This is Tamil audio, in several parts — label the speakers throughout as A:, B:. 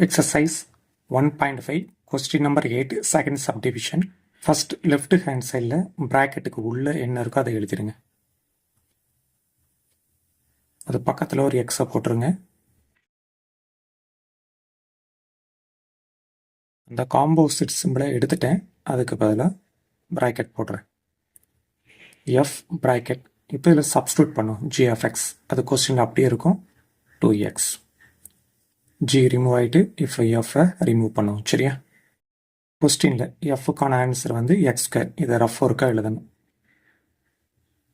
A: Exercise 1.5 question number 8 second subdivision. First left hand side bracketக்கு உள்ள என்ன இருக்கோ அதை எழுதிருங்க. அது பக்கத்துல ஒரு x போட்டுருங்க. அந்த காம்போசிட் சிம்பிளை எடுத்துட்டேன், அதுக்கு பதிலா பிராக்கெட் போடுறேன். f பிராக்கெட் இப்போ இதில் சப்ஸ்டியூட் பண்ணும் g of x, அது கொஸ்டின் அப்படியே இருக்கும் 2x. g ரிமூவ் ஆகிட்டு இப்போ எஃப்ஐ ரிமூவ் பண்ணும். சரியா? கொஸ்டினில் எஃப்க்கான ஆன்சர் வந்து எக்ஸ் ஸ்கொயர். இதை ரஃப் ஒர்க்காக எழுதணும்.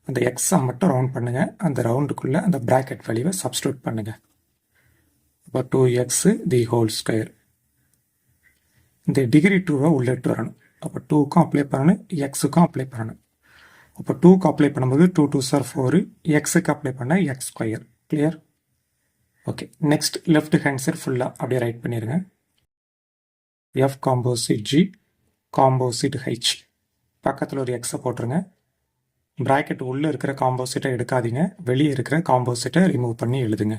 A: அந்த எக்ஸை மட்டும் ரவுண்ட் பண்ணுங்கள். அந்த ரவுண்டுக்குள்ளே அந்த ப்ராக்கெட் வேல்யூவை சப்ஸ்டியூட் பண்ணுங்கள். இப்போ 2x தி ஹோல் ஸ்கொயர். இந்த டிகிரி 2வை உள்ளிட்டு வரணும். அப்போ 2க்கும் அப்ளை பண்ணணும், எக்ஸுக்கும் அப்ளை பண்ணணும். அப்போ 2க்கு அப்ளை பண்ணும்போது 2 2s are 4, எக்ஸுக்கு அப்ளை பண்ணால் x square. Clear? Okay, next left hand side ஃபுல்லாக அப்படியே ரைட் பண்ணிடுங்க. F composite G composite H, பக்கத்தில் ஒரு எக்ஸை போட்டுருங்க. ப்ராக்கெட் உள்ளே இருக்கிற காம்போசிட்டை எடுக்காதீங்க, வெளியே இருக்கிற காம்போசிட்டை ரிமூவ் பண்ணி எழுதுங்க.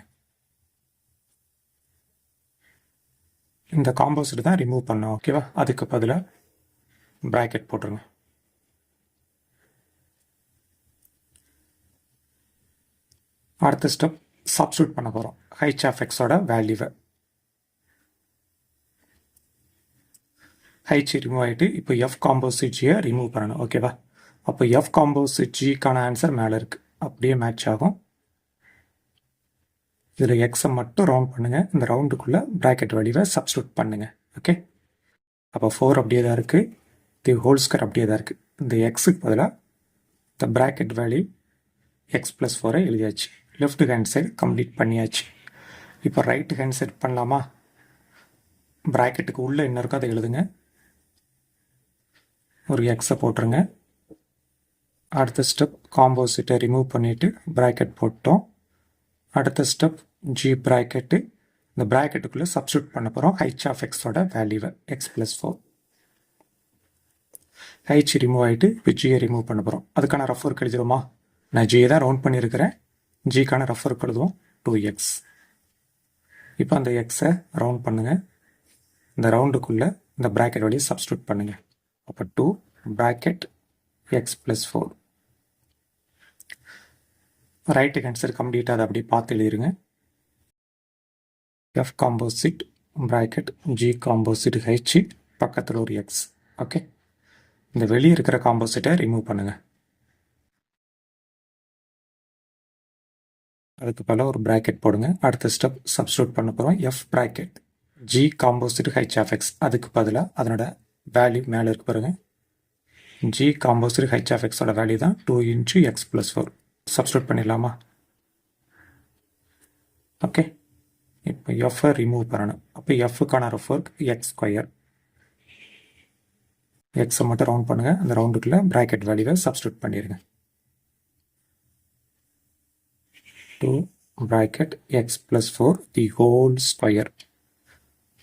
A: இந்த காம்போசிட் தான் ரிமூவ் பண்ணோம். ஓகேவா? அதுக்கு பதிலாக ப்ராக்கெட் போட்டுருங்க. அடுத்த ஸ்டெப் சப்ஸ்டியூட் பண்ண போகிறோம் ஹெச் ஆஃப் எக்ஸோட வேல்யூவை. ஹெச் ரிமூவ் ஆகிட்டு இப்போ எஃப் காம்போசிட் ஜியை ரிமூவ் பண்ணணும். ஓகேவா? அப்போ எஃப் காம்போசிட் ஜிக்கான ஆன்சர் மேலே இருக்குது, அப்படியே மேட்ச் ஆகும். இதில் எக்ஸை மட்டும் ரவுண்ட் பண்ணுங்கள். இந்த ரவுண்டுக்குள்ளே ப்ராக்கெட் வேல்யூவை சப்ஸ்டியூட் பண்ணுங்கள். ஓகே, அப்போ 4 அப்படியே தான் இருக்குது, தி ஹோல் ஸ்கொயர் அப்படியே தான் இருக்குது. இந்த எக்ஸுக்கு பதிலாக இந்த ப்ராக்கெட் வேல்யூ எக்ஸ் ப்ளஸ் 4 எழுதியாச்சு. லெஃப்ட் ஹேண்ட் சைடு கம்ப்ளீட் பண்ணியாச்சு. இப்போ ரைட் ஹேண்ட் சைடு பண்ணலாமா? ப்ராக்கெட்டுக்கு உள்ளே என்ன இருக்கோ அதை எழுதுங்க. ஒரு எக்ஸை போட்டுருங்க. அடுத்த ஸ்டெப் காம்போசிட்டை ரிமூவ் பண்ணிவிட்டு ப்ராக்கெட் போட்டோம். அடுத்த ஸ்டெப் ஜி ப்ராக்கெட்டு, இந்த ப்ராக்கெட்டுக்குள்ளே சப்ஸ்டியூட் பண்ண போகிறோம் ஹெச் ஆஃப் எக்ஸோட வேல்யூவை எக்ஸ் ப்ளஸ் 4. ஹெச் ரிமூவ் ஆகிட்டு இப்போ ஜியை ரிமூவ் பண்ண போகிறோம். அதுக்கான ரஃப் ஒர்க் எழுதிடுமா? நான் ஜியை தான் ரவுண்ட் பண்ணியிருக்கிறேன். ஜிக்கான ரஃப் ஒர்க் எழுதுவோம் 2x. இப்போ அந்த எக்ஸை ரவுண்ட் பண்ணுங்கள். இந்த ரவுண்டுக்குள்ளே இந்த ப்ராக்கெட் வழியை சப்ஸ்டியூட் பண்ணுங்கள். அப்போ 2 bracket x plus 4. Right hand side கம்ப்ளீட்டாக அதை அப்படியே பார்த்து எழுதிருங்க. F composite bracket G composite H, பக்கத்தில் ஒரு எக்ஸ். ஓகே, இந்த வெளியே இருக்கிற காம்போசிட்டை ரிமூவ் பண்ணுங்கள். அதுக்கு பல ஒரு ப்ராக்கெட் போடுங்க. அடுத்த ஸ்டெப் சப்ஸ்டியூட் பண்ண போகிறோம் F bracket G composite H of x. அதுக்கு பதிலாக அதனோட வேல்யூ மேலே இருக்கு பாருங்க. ஜி காம்போசிட் ஹெச் ஆஃப் எக்ஸோட வேல்யூ தான் 2 × x + 4. சப்ஸ்டியூட் பண்ணிடலாமா? ஓகே, இப்போ எஃப்ஐ ரிமூவ் பண்ணணும். அப்போ எஃப்க்கான ரஃப் ஒர்க் எக்ஸ் ஸ்கொயர். எக்ஸை மட்டும் ரவுண்ட் பண்ணுங்கள். அந்த ரவுண்டுக்குள்ளே ப்ராக்கெட் வேல்யூவை சப்ஸ்டியூட் பண்ணிடுங்க. 2 bracket x plus 4 the whole square.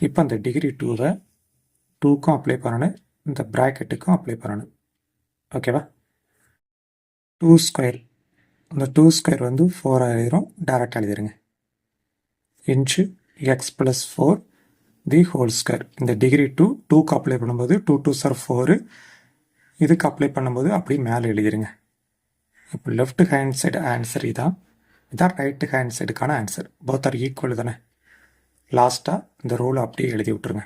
A: இப்போ அந்த டிகிரி 2வை 2க்கும் அப்ளை பண்ணணும், இந்த ப்ராக்கெட்டுக்கும் அப்ளை பண்ணணும். ஓகேவா? 2 ஸ்கொயர், அந்த 2 ஸ்கொயர் வந்து 4 ஆயிரும். டேரெக்டாக எழுதிருங்க. இன்ச்சு x plus 4 the whole square. இந்த டிகிரி 2க்கு அப்ளை பண்ணும்போது 2 2s are 4, இதுக்கு அப்ளை பண்ணும்போது அப்படியே மேலே எழுதிருங்க. இப்போ லெஃப்ட் ஹேண்ட் சைடு ஆன்சர் இதான் ரைட் ஹேண்ட் சைடுக்கான ஆன்சர். போத் ஆர் ஈக்குவல் தானே. லாஸ்ட்டாக இந்த ரோலை அப்படியே எழுதி விட்டுருங்க.